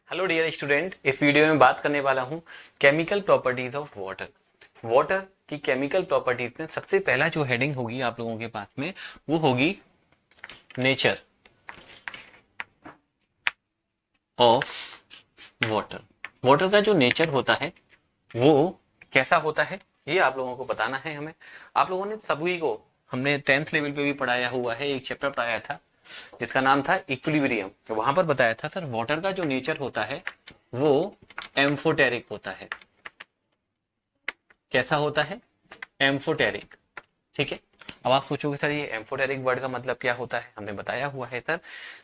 Hello dear student, इस video में बात करने वाला हूँ chemical properties of water. Water की केमिकल प्रॉपर्टीज में सबसे पहला जो हेडिंग होगी आप लोगों के पास में वो होगी नेचर ऑफ वाटर। वाटर का जो नेचर होता है वो कैसा होता है ये आप लोगों को बताना है हमें। आप लोगों ने सभी को हमने 10th लेवल पे भी पढ़ाया हुआ है, एक चैप्टर पढ़ाया था जिसका नाम था इक्विलिब्रियम। तो वहां पर बताया था सर वाटर का जो नेचर होता है वो एम्फोटेरिक होता है। कैसा होता है? एम्फोटेरिक। ठीक है। अब आप सोचोगे सर ये एम्फोटेरिक वर्ड का मतलब क्या होता है, हमने बताया हुआ है सर।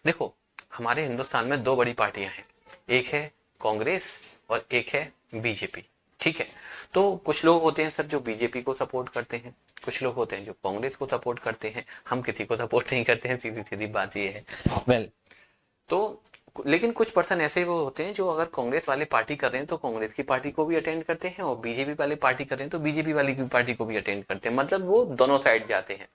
देखो, हमारे हिंदुस्तान में दो बड़ी पार्टियां हैं, एक है कांग्रेस और एक है बीजेपी। ठीक है। तो कुछ लोग होते हैं सर जो बीजेपी को सपोर्ट करते हैं, कुछ लोग होते हैं जो कांग्रेस को सपोर्ट करते हैं। हम किसी को सपोर्ट नहीं करते हैं, सीधी सीधी बात ये है। वेल, तो लेकिन कुछ पर्सन ऐसे वो होते हैं जो अगर कांग्रेस वाले पार्टी कर रहे हैं तो कांग्रेस की पार्टी को भी अटेंड करते हैं, और बीजेपी वाले पार्टी कर रहे हैं तो बीजेपी वाली की पार्टी को भी अटेंड करते हैं। मतलब वो दोनों साइड जाते हैं,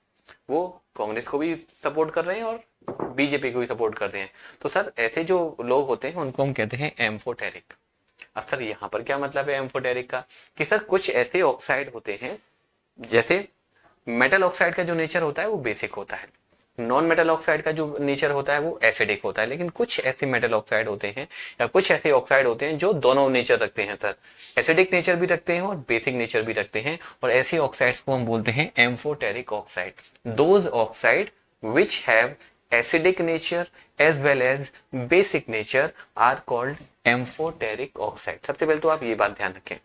वो कांग्रेस को भी सपोर्ट कर रहे हैं और बीजेपी को भी सपोर्ट कर रहे हैं। तो सर ऐसे जो लोग होते हैं उनको हम कहते हैं एम्फोटेरिक। अब सर यहाँ पर क्या मतलब है एम्फोटेरिक का, कि सर कुछ ऐसे ऑक्साइड होते हैं, जैसे मेटल ऑक्साइड का जो नेचर होता है वो बेसिक होता है, नॉन मेटल ऑक्साइड का जो नेचर होता है वो एसिडिक होता है। लेकिन कुछ ऐसे मेटल ऑक्साइड होते हैं या कुछ ऐसे ऑक्साइड होते हैं जो दोनों नेचर रखते हैं सर, एसिडिक नेचर भी रखते हैं और बेसिक नेचर भी रखते हैं, और ऐसे ऑक्साइड्स को हम बोलते हैं amphoteric oxide. Those oxide which have acidic nature as well as basic nature are called amphoteric oxide. सबसे पहले तो आप ये बात ध्यान रखें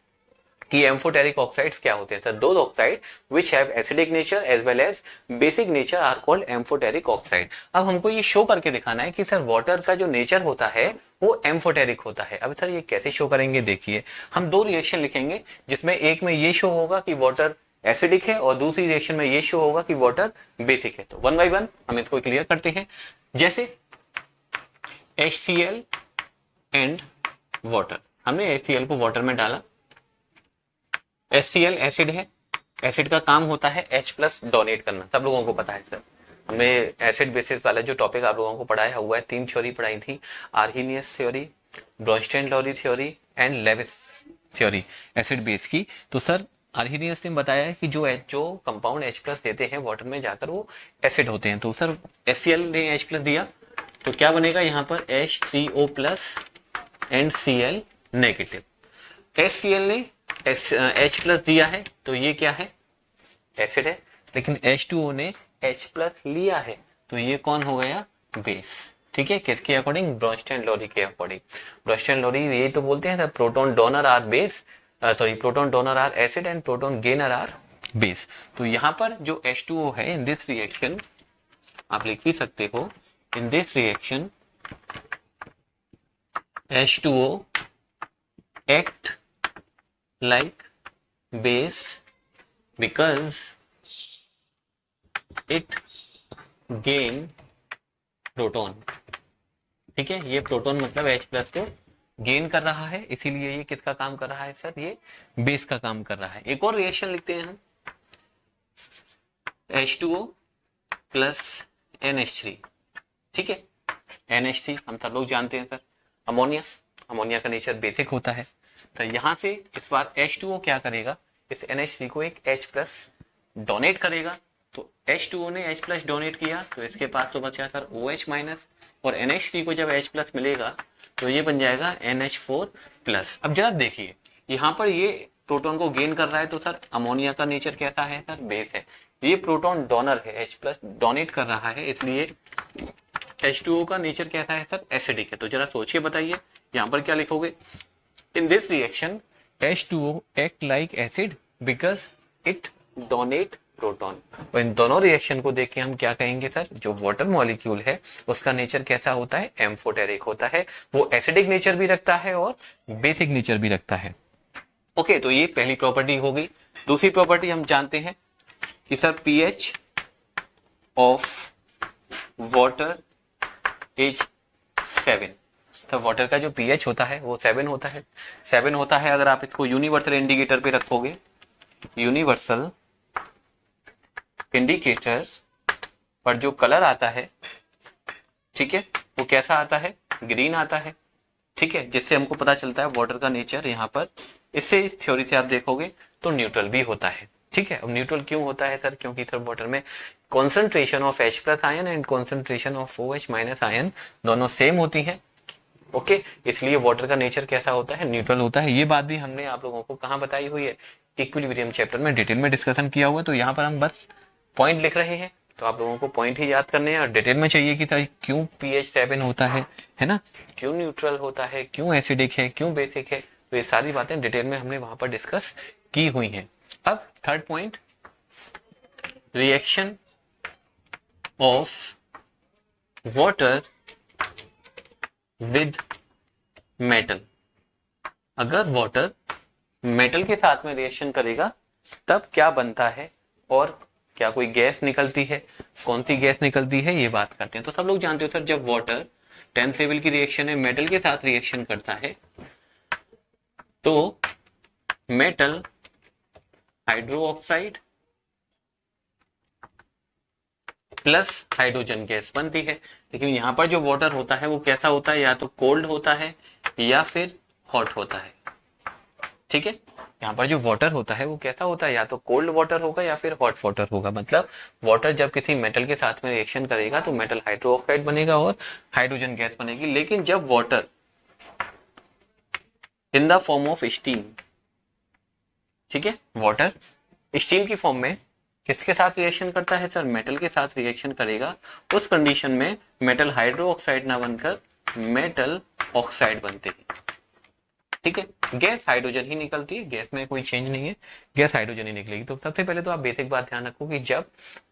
कि एम्फोटेरिक ऑक्साइड्स क्या होते हैं sir, those oxide which have acidic nature as well as basic nature are called amphoteric oxide. अब हमको ये शो करके दिखाना है कि सर वाटर का जो नेचर होता है वो एम्फोटेरिक होता है। अब सर ये कैसे शो करेंगे, देखिए हम दो रिएक्शन लिखेंगे जिसमें एक में ये शो होगा कि वाटर एसिडिक है और दूसरी रिएक्शन में ये शो होगा कि वाटर बेसिक है। तो वन बाय वन हम इसको क्लियर करते हैं। जैसे HCl एंड वाटर, हमने HCl को वाटर में डाला, HCl एसिड है, एसिड का काम होता है H प्लस डोनेट करना, सब लोगों को पता है सर। हमने एसिड बेसिस वाला जो टॉपिक आप लोगों को पढ़ाया हुआ है, तीन थ्योरी पढ़ाई थी, Arrhenius theory, Bronsted Lowry theory and Lewis theory acid base की। तो सर आर्हीनियस ने बताया कि जो कंपाउंड H प्लस देते हैं वाटर में जाकर वो एसिड होते हैं। तो सर HCl ने H प्लस दिया तो क्या बनेगा यहाँ पर H3O plus and Cl negative. HCl ने H प्लस दिया है तो ये क्या है, एसिड है, लेकिन H2O ने H प्लस लिया है तो ये कौन हो गया, बेस। ठीक है, किसके अकॉर्डिंग, ब्रोंस्टेन-लॉरी के अकॉर्डिंग। ब्रोंस्टेन-लॉरी यही तो बोलते हैं proton donor are base, proton donor are acid and proton gainer are base. तो यहाँ पर जो H2O है इन दिस रिएक्शन, आप लिख भी सकते हो, in this reaction H2O act like base because it gain proton। ठीक है, ये प्रोटॉन मतलब H प्लस को गेन कर रहा है, इसीलिए ये किसका काम कर रहा है सर, ये बेस का काम कर रहा है। एक और रिएक्शन लिखते हैं हम, H2O प्लस NH3। ठीक है, NH3 हम सब लोग जानते हैं सर, अमोनिया, अमोनिया का नेचर बेसिक होता है। तो यहां से इस बार H2O क्या करेगा, इस NH3 को एक H प्लस डोनेट करेगा। तो H2O ने H प्लस डोनेट किया तो इसके पास तो बचा सर OH माइनस, और NH3 को जब H प्लस मिलेगा तो ये बन जाएगा NH4 प्लस। अब जरा देखिए यहाँ पर ये प्रोटॉन को गेन कर रहा है तो सर अमोनिया का नेचर कैसा है सर, बेस है। ये प्रोटॉन डोनर है, H प्लस डोनेट कर रहा है, इसलिए H2O का नेचर कैसा है सर, एसिडिक है। तो जरा सोचिए बताइए यहाँ पर क्या लिखोगे, in this reaction H2O act like acid because it donate proton। और इन दोनों रिएक्शन को देख के हम क्या कहेंगे सर, जो वाटर मॉलिक्यूल है उसका नेचर कैसा होता है, एम्फोटेरिक होता है। वो एसिडिक नेचर भी रखता है और बेसिक नेचर भी रखता है। ओके, तो ये पहली प्रॉपर्टी हो गई। दूसरी प्रॉपर्टी हम जानते हैं कि sir pH of water is 7। तो वाटर का जो pH होता है वो 7 होता है। 7 होता है, अगर आप इसको यूनिवर्सल इंडिकेटर पे रखोगे, यूनिवर्सल इंडिकेटर पर जो कलर आता है, ठीक है, वो कैसा आता है, ग्रीन आता है। ठीक है, जिससे हमको पता चलता है वाटर का नेचर यहाँ पर, इससे थ्योरी से आप देखोगे तो न्यूट्रल भी होता है। ठीक है, अब न्यूट्रल क्यों होता है सर? क्योंकि सर वाटर में concentration of H plus ion and concentration of OH minus ion दोनों सेम होती है। ओके, इसलिए वाटर का नेचर कैसा होता है? न्यूट्रल होता है। ये बात भी हमने आप लोगों को कहाँ बताई हुई है? इक्विलिब्रियम चैप्टर में डिटेल में डिस्कशन किया हुआ है। तो यहाँ पर हम बस पॉइंट लिख रहे हैं, तो आप लोगों को पॉइंट ही याद करने हैं और डिटेल में चाहिए कि क्यों pH 7 होता है ना, क्यों न्यूट्रल होता है, क्यों एसिडिक है, क्यों बेसिक है, तो ये सारी बातें डिटेल में हमने वहां पर डिस्कस की हुई हैं। अब third point, reaction of water with metal. अगर वाटर मेटल के साथ में रिएक्शन करेगा तब क्या बनता है और क्या कोई गैस निकलती है, कौन सी गैस निकलती है, ये बात करते हैं। तो सब लोग जानते हो सर, जब वाटर 10th लेवल की रिएक्शन है, मेटल के साथ रिएक्शन करता है तो metal hydro oxide plus hydrogen gas बनती है। लेकिन यहाँ पर जो वाटर होता है वो कैसा होता है? या तो कोल्ड होता है या फिर हॉट होता है। ठीक है, यहाँ पर जो वाटर होता है वो कैसा होता है? या तो कोल्ड वाटर होगा या फिर हॉट वाटर होगा। मतलब वाटर जब किसी मेटल के साथ में रिएक्शन करेगा तो मेटल हाइड्रो ऑक्साइड बनेगा और हाइड्रोजन गैस बनेगी। लेकिन जब water in the form of steam, ठीक है, वाटर स्टीम की फॉर्म में किसके साथ रिएक्शन करता है सर? मेटल के साथ रिएक्शन करेगा। उस कंडीशन में मेटल हाइड्रो ऑक्साइड ना बनकर मेटल ऑक्साइड बनते हैं। ठीक है, गैस हाइड्रोजन ही निकलती है, गैस में कोई चेंज नहीं है, गैस हाइड्रोजन ही निकलेगी। तो सबसे पहले तो आप बेसिक बात ध्यान रखो कि जब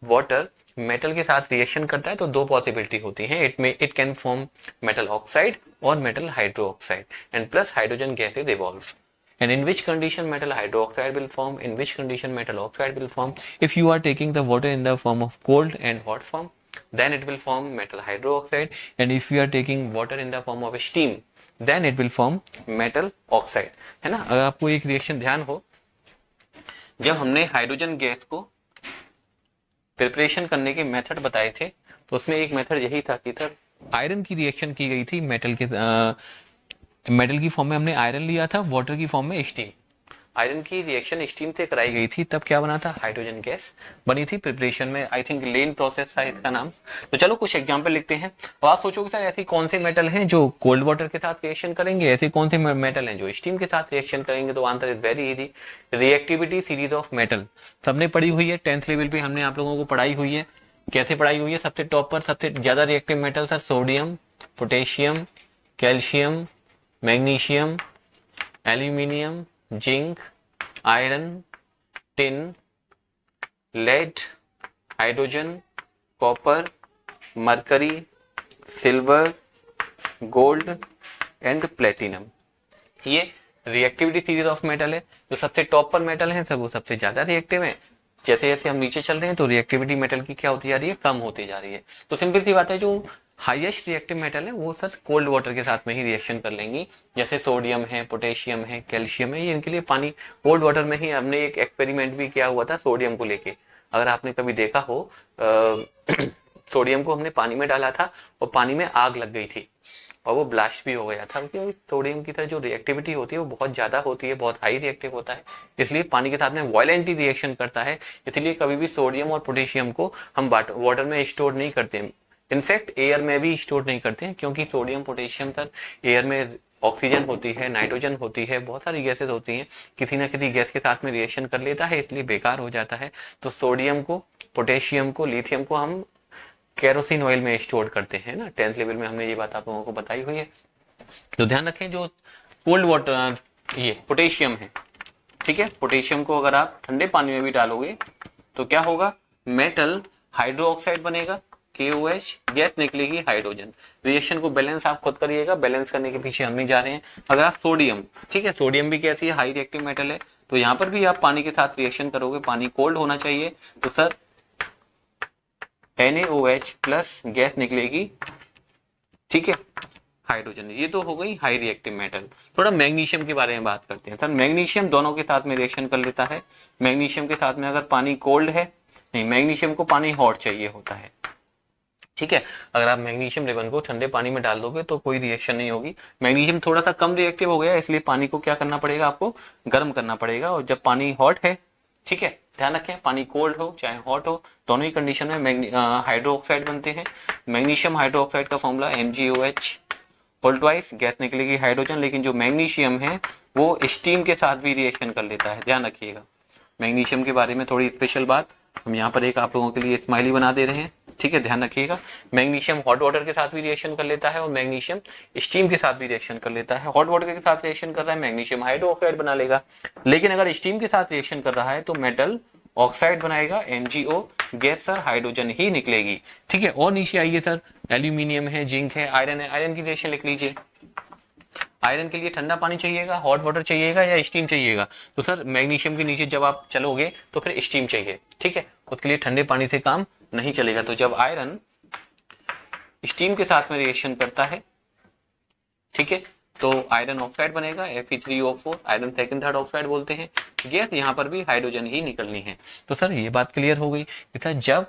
वाटर मेटल के साथ रिएक्शन करता है तो दो पॉसिबिलिटी होती है, it can form metal oxide और metal hydroxide and plus hydrogen gas is evolve. And in which condition metal hydroxide will form? In which condition metal oxide will form? If you are taking the water in the form of cold and hot form, then it will form metal hydroxide. And if you are taking water in the form of steam, then it will form metal oxide. है ना? अगर आपको एक reaction ध्यान हो, जब हमने hydrogen gas को प्रिपरेशन करने के मेथड बताए थे तो उसमें एक मेथड यही था कि सर आयरन की रिएक्शन की गई थी मेटल की फॉर्म में हमने आयरन लिया था, वाटर की फॉर्म में स्टीम। आयरन की रिएक्शन स्टीम से कराई गई थी, तब क्या बना था? हाइड्रोजन गैस बनी थी प्रिपरेशन में। आई थिंक लेन प्रोसेस था इसका नाम। तो चलो कुछ एग्जांपल लिखते हैं। अब आप सोचोगे सर ऐसी कौन से मेटल हैं जो कोल्ड वाटर के साथ रिएक्शन करेंगे, ऐसे कौन से मेटल हैं जो स्टीम के साथ रिएक्शन करेंगे? तो answer is very easy, reactivity series of metal सबने पढ़ी हुई है, 10th लेवल पे हमने आप लोगों को पढ़ाई हुई है। कैसे पढ़ाई हुई है? सबसे टॉप पर सबसे ज्यादा reactive metal sir sodium, potassium, calcium, magnesium, aluminium, zinc, iron, tin, lead, hydrogen, copper, mercury, silver, gold and platinum. ये रिएक्टिविटी सीरीज ऑफ मेटल है। जो सबसे टॉप पर मेटल है सर वो सबसे ज्यादा रिएक्टिव है। जैसे जैसे हम नीचे चल रहे हैं तो रिएक्टिविटी मेटल की क्या होती जा रही है? कम होती जा रही है। तो सिंपल सी बात है, जो हाईएस्ट रिएक्टिव मेटल है वो सर कोल्ड वाटर के साथ में ही रिएक्शन कर लेंगी। जैसे सोडियम है, पोटेशियम है, कैल्शियम है, ये इनके लिए पानी कोल्ड वाटर में ही। हमने एक एक्सपेरिमेंट भी किया हुआ था सोडियम को लेके, अगर आपने कभी देखा हो। सोडियम को हमने पानी में डाला था और पानी में आग लग गई थी और वो ब्लास्ट भी हो गया था, क्योंकि सोडियम की तरह जो रिएक्टिविटी होती है वो बहुत ज्यादा होती है, बहुत हाई रिएक्टिव होता है, इसलिए पानी के साथ में वायलेंटली रिएक्शन करता है। इसलिए कभी भी सोडियम और पोटेशियम को हम वाटर में स्टोर नहीं करते, इनफैक्ट एयर में भी स्टोर नहीं करते हैं, क्योंकि सोडियम पोटेशियम तक एयर में ऑक्सीजन होती है, नाइट्रोजन होती है, बहुत सारी गैसेस होती हैं, किसी ना किसी गैस के साथ में रिएक्शन कर लेता है, इसलिए बेकार हो जाता है। तो सोडियम को, पोटेशियम को, लिथियम को हम केरोसिन ऑयल में स्टोर करते हैं ना। 10th लेवल में हमने ये बात आप लोगों को बताई हुई है। तो ध्यान रखें, जो कोल्ड वाटर ये पोटेशियम है, ठीक है, पोटेशियम को अगर आप ठंडे पानी में भी डालोगे तो क्या होगा? मेटल हाइड्रो ऑक्साइड बनेगा, KOH, गैस निकलेगी हाइड्रोजन। रिएक्शन को बैलेंस आप खुद करिएगा, बैलेंस करने के पीछे हम नहीं जा रहे हैं। अगर आप सोडियम, ठीक है, सोडियम भी कैसी है? हाई रिएक्टिव मेटल है, तो यहाँ पर भी आप पानी के साथ रिएक्शन करोगे, पानी कोल्ड होना चाहिए, तो सर NaOH प्लस गैस निकलेगी, ठीक है, हाइड्रोजन। ये तो हो गई हाई रिएक्टिव मेटल। थोड़ा मैग्नीशियम के बारे में बात करते हैं। सर मैग्नीशियम दोनों के साथ में रिएक्शन कर लेता है। मैग्नीशियम के साथ में अगर पानी कोल्ड है, नहीं, मैग्नीशियम को पानी हॉट चाहिए होता है, ठीक है। अगर आप मैग्नीशियम रिबन को ठंडे पानी में डाल दोगे तो कोई रिएक्शन नहीं होगी। मैग्नीशियम थोड़ा सा कम रिएक्टिव हो गया, इसलिए पानी को क्या करना पड़ेगा, आपको गर्म करना पड़ेगा। और जब पानी हॉट है, ठीक है, ध्यान रखें, पानी कोल्ड हो चाहे हॉट हो, दोनों ही कंडीशन में हाइड्रो ऑक्साइड बनते हैं। मैग्नीशियम हाइड्रो ऑक्साइड का formula MgOH whole twice, gas निकलेगी हाइड्रोजन, लेकिन जो मैग्नीशियम है वो स्टीम के साथ भी रिएक्शन कर लेता है, ध्यान रखिएगा। मैग्नीशियम के बारे में थोड़ी स्पेशल बात हम यहाँ पर एक आप लोगों के लिए स्माइली बना दे रहे हैं, ठीक है, ध्यान रखिएगा। मैग्नीशियम हॉट वाटर के साथ भी रिएक्शन कर लेता है और मैग्नीशियम स्टीम के साथ भी रिएक्शन कर लेता है। हॉट वाटर के साथ रिएक्शन कर रहा है, मैग्नीशियम हाइड्रोक्साइड बना लेगा, लेकिन अगर स्टीम के साथ रिएक्शन कर रहा है तो मेटल ऑक्साइड बनाएगा, MgO, गैस सर हाइड्रोजन ही निकलेगी, ठीक है। और नीचे आइए सर, एल्यूमिनियम है, जिंक है, आयरन है, आयरन की रिएक्शन लिख लीजिए। आयरन के लिए ठंडा पानी चाहिएगा, हॉट वाटर चाहिएगा या स्टीम चाहिएगा, तो सर मैग्नीशियम के नीचे जब आप चलोगे तो फिर स्टीम चाहिए, ठीक है, उसके लिए ठंडे पानी से काम नहीं चलेगा। तो जब आयरन स्टीम के साथ में रिएक्शन करता है, ठीक है, तो आयरन ऑक्साइड बनेगा, Fe3O4, iron second third oxide बोलते हैं। गैस यहाँ पर भी हाइड्रोजन ही निकलनी है। तो सर ये बात क्लियर हो गई। जब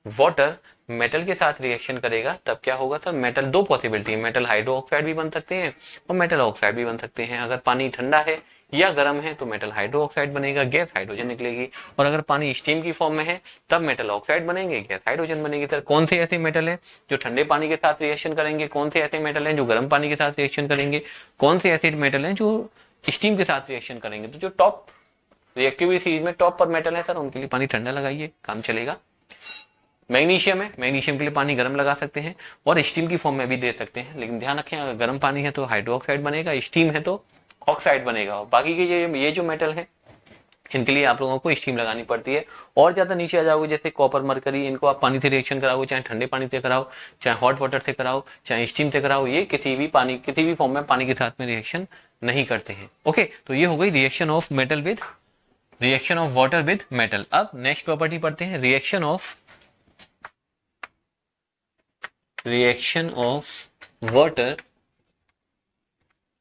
वाटर मेटल के साथ रिएक्शन करेगा तब क्या होगा सर, मेटल दो पॉसिबिलिटी है, मेटल हाइड्रो ऑक्साइड भी बन सकते हैं और मेटल ऑक्साइड भी बन सकते हैं। अगर पानी ठंडा है या गर्म है तो मेटल हाइड्रो ऑक्साइड बनेगा, गैस हाइड्रोजन निकलेगी। और अगर पानी स्टीम की फॉर्म में है तब मेटल ऑक्साइड बनेंगे, गैस हाइड्रोजन बनेगी। सर कौन से ऐसे मेटल है जो ठंडे पानी के साथ रिएक्शन करेंगे, कौन से ऐसे मेटल है जो गर्म पानी के साथ रिएक्शन करेंगे, कौन से ऐसे मेटल है जो स्टीम के साथ रिएक्शन करेंगे। तो जो टॉप रिएक्टिविटी सीरीज में टॉप पर मेटल है सर, उनके लिए पानी ठंडा लगाइए, काम चलेगा। मैग्नीशियम है, मैग्नीशियम के लिए पानी गर्म लगा सकते हैं और स्टीम की फॉर्म में भी दे सकते हैं, लेकिन ध्यान रखें अगर गर्म पानी है तो हाइड्रोक्साइड बनेगा, स्टीम है तो ऑक्साइड बनेगा। और बाकी के ये जो मेटल है इनके लिए आप लोगों को स्टीम लगानी पड़ती है। और ज्यादा नीचे आ जाओगे जैसे कॉपर, मरकरी, इनको आप पानी से रिएक्शन कराओगे, चाहे ठंडे पानी से कराओ, चाहे हॉट वाटर से कराओ, चाहे स्टीम से कराओ, ये किसी भी फॉर्म में पानी के साथ में रिएक्शन नहीं करते हैं। ओके, तो ये हो गई reaction of metal with, reaction of water with metal. अब नेक्स्ट प्रॉपर्टी पढ़ते हैं, reaction of water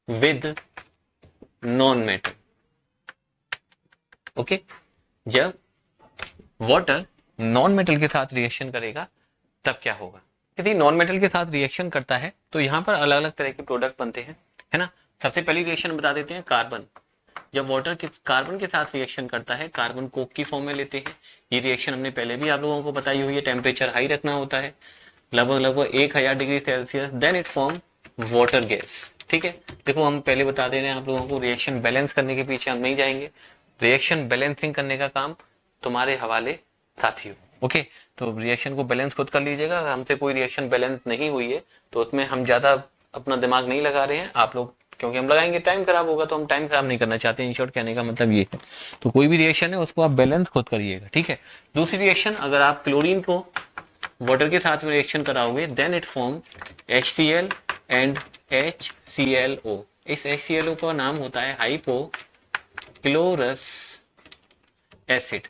with non metal. Okay, जब वाटर नॉन मेटल के साथ रिएक्शन करेगा तब क्या होगा। यदि नॉन मेटल के साथ रिएक्शन करता है तो यहाँ पर अलग अलग तरह के प्रोडक्ट बनते हैं, है ना। सबसे पहली रिएक्शन बता देते हैं, कार्बन। जब वाटर कार्बन के साथ रिएक्शन करता है, कार्बन कोक की फॉर्म में लेते हैं। ये रिएक्शन हमने पहले भी आप लोगों को बताई हुई है, टेम्परेचर हाई रखना होता है, लगभग 1000 degree Celsius, then it form water gas, ठीक है। देखो हम पहले बता दे रहे हैं आप लोगों को, रिएक्शन बैलेंस करने के पीछे हम नहीं जाएंगे, रिएक्शन बैलेंसिंग करने का काम तुम्हारे हवाले साथियों। ओके, तो रिएक्शन को बैलेंस खुद कर लीजिएगा। हमसे कोई रिएक्शन बैलेंस नहीं हुई है तो उसमें हम ज्यादा अपना दिमाग नहीं लगा रहे हैं, आप लोग, क्योंकि हम लगाएंगे टाइम खराब होगा, तो हम टाइम खराब नहीं करना चाहते। इन शॉर्ट कहने का मतलब ये है। तो कोई भी रिएक्शन है उसको आप बैलेंस खुद करिएगा, ठीक है। दूसरी रिएक्शन, अगर आप क्लोरीन को वाटर के साथ में रिएक्शन कराओगे, then it form HCl and HClO। इस HClO का नाम होता है हाइपोक्लोरस एसिड,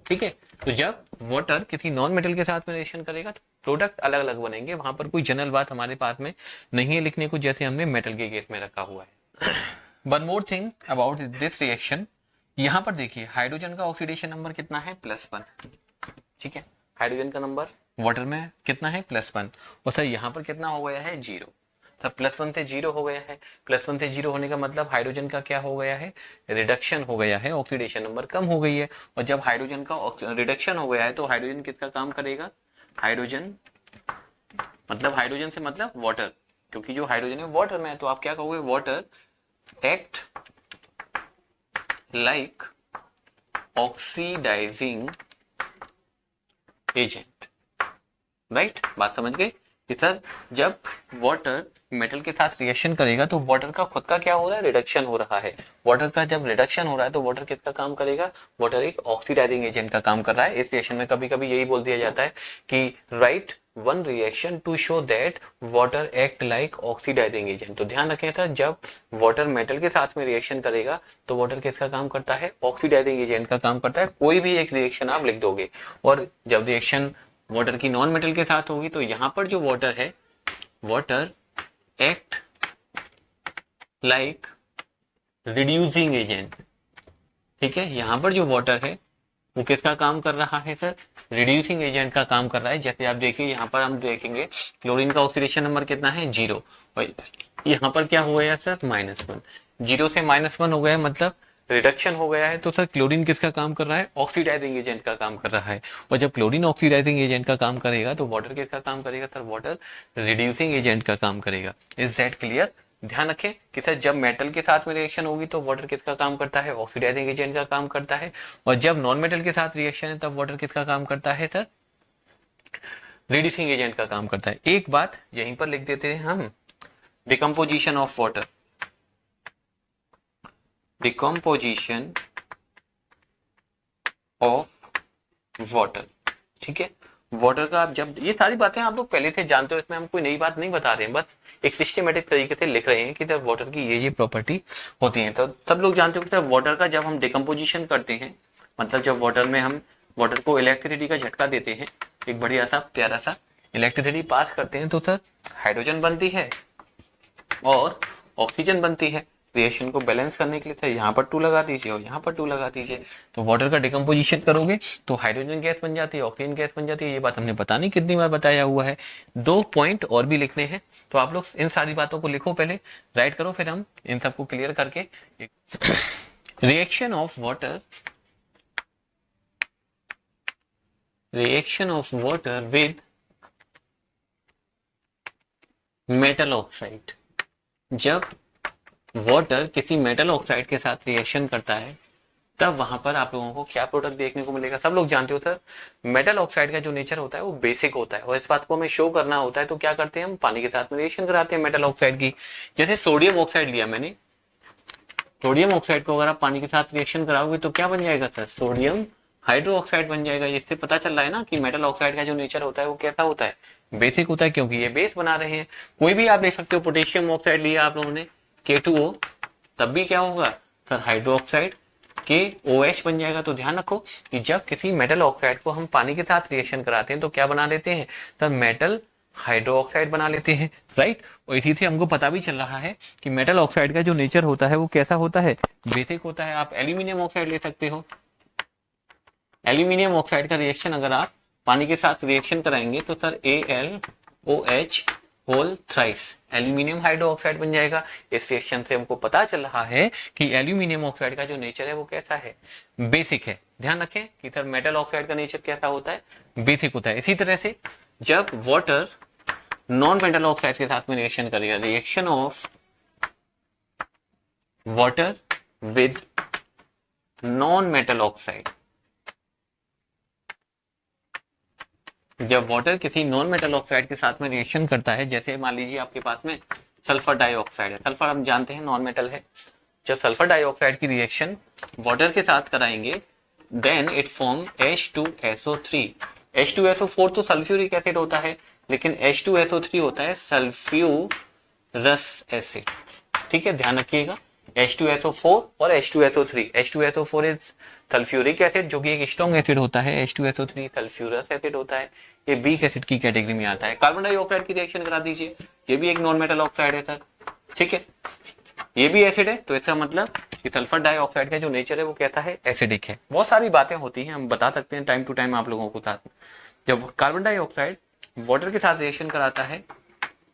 ठीक है। तो जब वाटर किसी नॉन मेटल के साथ में रिएक्शन करेगा तो प्रोडक्ट अलग अलग बनेंगे, वहां पर कोई जनरल बात हमारे पास में नहीं है लिखने को, जैसे हमने मेटल के केस में रखा हुआ है। One more thing about this reaction, यहाँ पर देखिए हाइड्रोजन का ऑक्सीडेशन नंबर कितना है, +1, ठीक है। हाइड्रोजन का नंबर वाटर में कितना है, +1, और सर यहाँ पर कितना हो गया है, 0। तब +1 से 0 हो गया है, +1 से 0 होने का मतलब हाइड्रोजन का क्या हो गया है, रिडक्शन हो गया है, ऑक्सीडेशन नंबर कम हो गई है। और जब हाइड्रोजन का रिडक्शन हो गया है तो हाइड्रोजन किसका काम करेगा, हाइड्रोजन से मतलब वाटर, क्योंकि जो हाइड्रोजन है वाटर में है, तो आप क्या कहोगे, water act like oxidising agent, right. बात समझ गए कि सर जब वाटर मेटल के साथ रिएक्शन करेगा तो वाटर का खुद का क्या हो रहा है, रिडक्शन हो रहा है। वाटर का जब रिडक्शन हो रहा है तो वाटर किसका काम करेगा, वाटर एक ऑक्सीडाइजिंग एजेंट का काम कर रहा है। इस रिएक्शन में कभी कभी यही बोल दिया जाता है कि write one reaction to show that water act like oxidising agent. तो ध्यान रखें सर, जब वाटर मेटल के साथ में रिएक्शन करेगा तो वाटर किसका काम करता है, ऑक्सीडाइजिंग एजेंट का काम करता है। कोई भी एक रिएक्शन आप लिख दोगे, और जब रिएक्शन वाटर की नॉन मेटल के साथ होगी तो यहां पर जो वाटर है, water act like reducing agent, ठीक है। यहां पर जो वाटर है वो किसका काम कर रहा है सर? रिड्यूसिंग एजेंट का काम कर रहा है। जैसे आप देखिए यहाँ पर हम देखेंगे क्लोरीन का ऑक्सीडेशन नंबर कितना है? 0। और यहाँ पर क्या हो गया सर? -1। 0 से -1 हो गया, मतलब रिडक्शन हो गया है। तो सर क्लोरीन किसका काम कर रहा है? ऑक्सीडाइजिंग एजेंट का काम कर रहा है। और जब क्लोरीन ऑक्सीडाइजिंग एजेंट का काम करेगा तो वाटर किसका काम करेगा सर? वाटर रिड्यूसिंग एजेंट का काम करेगा। Is that clear? ध्यान रखें कि सर जब मेटल के साथ में रिएक्शन होगी तो वाटर किसका काम करता है? ऑक्सीडाइजिंग एजेंट का काम करता है। और जब नॉन मेटल के साथ रिएक्शन है तब वाटर किसका काम करता है सर? रिड्यूसिंग एजेंट का काम करता है। एक बात यहीं पर लिख देते हैं हम, decomposition of water. Decomposition of water, ठीक है। वाटर का आप जब, ये सारी बातें आप लोग पहले से जानते हो, इसमें हम कोई नई बात नहीं बता रहे हैं, बस एक सिस्टमेटिक तरीके से लिख रहे हैं कि जब वाटर की ये प्रॉपर्टी होती है। तो सब लोग जानते हो कि जब वाटर का जब हम डिकम्पोजिशन करते हैं, मतलब जब वाटर में हम वाटर को इलेक्ट्रिसिटी का झटका देते हैं, एक बढ़िया सा प्यारा सा इलेक्ट्रिसिटी पास करते हैं, तो सर हाइड्रोजन बनती है और ऑक्सीजन बनती है। रिएक्शन को बैलेंस करने के लिए सर यहाँ पर 2 लगा दीजिए और यहाँ पर 2 लगा दीजिए। तो वाटर का डिकम्पोजिशन करोगे तो हाइड्रोजन गैस बन जाती है, ऑक्सीजन गैस बन जाती है। ये बात हमने पता नहीं कितनी बार बताया हुआ है। 2 पॉइंट और भी लिखने हैं, तो आप लोग इन सारी बातों को लिखो, पहले राइट करो, फिर हम इन सबको क्लियर करके reaction of water, reaction of water with metal oxide. जब वाटर किसी मेटल ऑक्साइड के साथ रिएक्शन करता है तब वहां पर आप लोगों को क्या प्रोडक्ट देखने को मिलेगा? सब लोग जानते हो सर मेटल ऑक्साइड का जो नेचर होता है वो बेसिक होता है, और इस बात को हमें शो करना होता है। तो क्या करते हैं हम? पानी के साथ में रिएक्शन कराते हैं मेटल ऑक्साइड की। जैसे सोडियम ऑक्साइड लिया मैंने, सोडियम ऑक्साइड को अगर आप पानी के साथ रिएक्शन कराओगे तो क्या बन जाएगा सर? सोडियम हाइड्रो ऑक्साइड बन जाएगा। इससे पता चल रहा है ना कि मेटल ऑक्साइड का जो नेचर होता है वो कैसा होता है? बेसिक होता है, क्योंकि ये बेस बना रहे हैं। कोई भी आप देख सकते हो, पोटेशियम ऑक्साइड लिया आप लोगों ने K2O, तब भी क्या होगा सर? हाइड्रो ऑक्साइड KOH बन जाएगा। तो ध्यान रखो कि जब किसी मेटल ऑक्साइड को हम पानी के साथ रिएक्शन कराते हैं तो क्या बना लेते हैं सर? मेटल हाइड्रो ऑक्साइड बना लेते हैं, राइट। और इसी से हमको पता भी चल रहा है कि मेटल ऑक्साइड का जो नेचर होता है वो कैसा होता है? बेसिक होता है। आप एल्यूमिनियम ऑक्साइड ले सकते हो। एल्यूमिनियम ऑक्साइड का रिएक्शन अगर आप पानी के साथ रिएक्शन कराएंगे तो sir AlOH whole thrice aluminium hydro oxide बन जाएगा। इस रिएक्शन से हमको पता चल रहा है कि एल्यूमिनियम ऑक्साइड का जो नेचर है वो कैसा है? बेसिक है। ध्यान रखें कि सर मेटल ऑक्साइड का नेचर कैसा होता है? बेसिक होता है। इसी तरह से जब वाटर नॉन मेटल ऑक्साइड के साथ में रिएक्शन करेगा, reaction of water with non metal oxide, जब वाटर किसी नॉन मेटल ऑक्साइड के साथ में रिएक्शन करता है, जैसे मान लीजिए आपके पास में सल्फर डाइऑक्साइड है, सल्फर हम जानते हैं नॉन मेटल है। जब सल्फर डाइऑक्साइड की रिएक्शन वाटर के साथ कराएंगे then it form H2SO3। H2SO4 तो सल्फ्यूरिक एसिड होता है, लेकिन H2SO3 होता है सल्फ्यूरस एसिड। ठीक है, ध्यान रखिएगा। H2SO4 और H2SO3। H2SO4 is sulphuric acid जो कि एक स्ट्रॉन्ग एसिड होता है। H2SO3 सल्फ्यूरस एसिड होता है, ये वीक एसिड की कैटेगरी में आता है। कार्बन डाइऑक्साइड की रिएक्शन करा दीजिए, ये भी एक नॉन मेटल ऑक्साइड है सर, ठीक है, ये भी एसिड है। तो इसका मतलब कि सल्फर डाइऑक्साइड का जो नेचर है वो कहता है एसिडिक है। बहुत सारी बातें होती हैं, हम बता सकते हैं टाइम टू टाइम आप लोगों को साथ। जब कार्बन डाइऑक्साइड वाटर के साथ रिएक्शन कराता है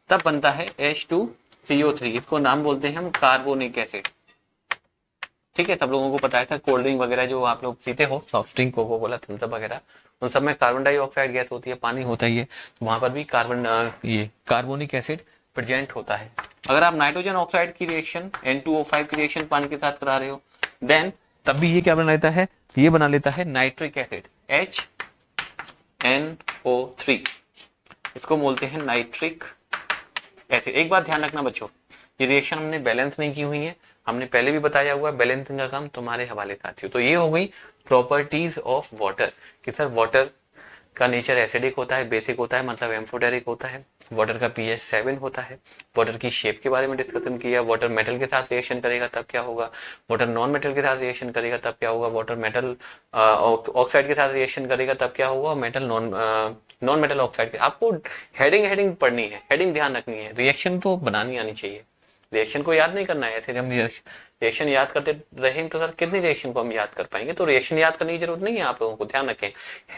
तब बनता है H2CO3, इसको नाम बोलते हैं हम कार्बोनिक एसिड। ठीक है, सब लोगों को पता है था, कोल्ड ड्रिंक वगैरह जो आप लोग पीते हो, soft drink, Coca Cola, Thums Up वगैरह, उन सब में कार्बन डाइऑक्साइड गैस होती है, पानी होता ही है, तो वहां पर भी ये कार्बोनिक एसिड प्रेजेंट होता है। अगर आप नाइट्रोजन ऑक्साइड की रिएक्शन N2O5 की रिएक्शन पानी के साथ करा रहे हो देन तब भी ये क्या बना लेता है? ये बना लेता है नाइट्रिक एसिड HNO3, इसको बोलते हैं नाइट्रिक एसिड। एक बात ध्यान रखना बच्चों, ये रिएक्शन हमने बैलेंस नहीं की हुई है, हमने पहले भी बताया हुआ है, बैलेंसिंग का काम तुम्हारे हवाले साथियों। तो ये हो गई प्रॉपर्टीज ऑफ वाटर कि सर वाटर का नेचर एसिडिक होता है, बेसिक होता है, मतलब एम्फोटेरिक होता है, वाटर का pH 7 होता है, वाटर की शेप के बारे में डिस्कशन किया, वाटर मेटल के साथ रिएक्शन करेगा तब क्या होगा, वाटर नॉन मेटल के साथ रिएक्शन करेगा तब क्या होगा, वाटर मेटल ऑक्साइड के साथ रिएक्शन करेगा तब क्या होगा, मेटल नॉन मेटल ऑक्साइड के। आपको हेडिंग पढ़नी है, हेडिंग ध्यान रखनी है, रिएक्शन तो बनानी आनी चाहिए, रिएक्शन को याद नहीं करना है। फिर हम रिएक्शन याद करते रहेंगे तो सर कितनी रिएक्शन को हम याद कर पाएंगे? तो रिएक्शन याद करने की जरूरत नहीं है, आप लोगों को ध्यान रखें।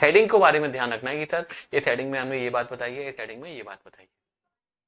हेडिंग को बारे में ध्यान रखना है कि सर इस हेडिंग में हमने ये बात बताई है, इस हेडिंग में ये बात बताई है।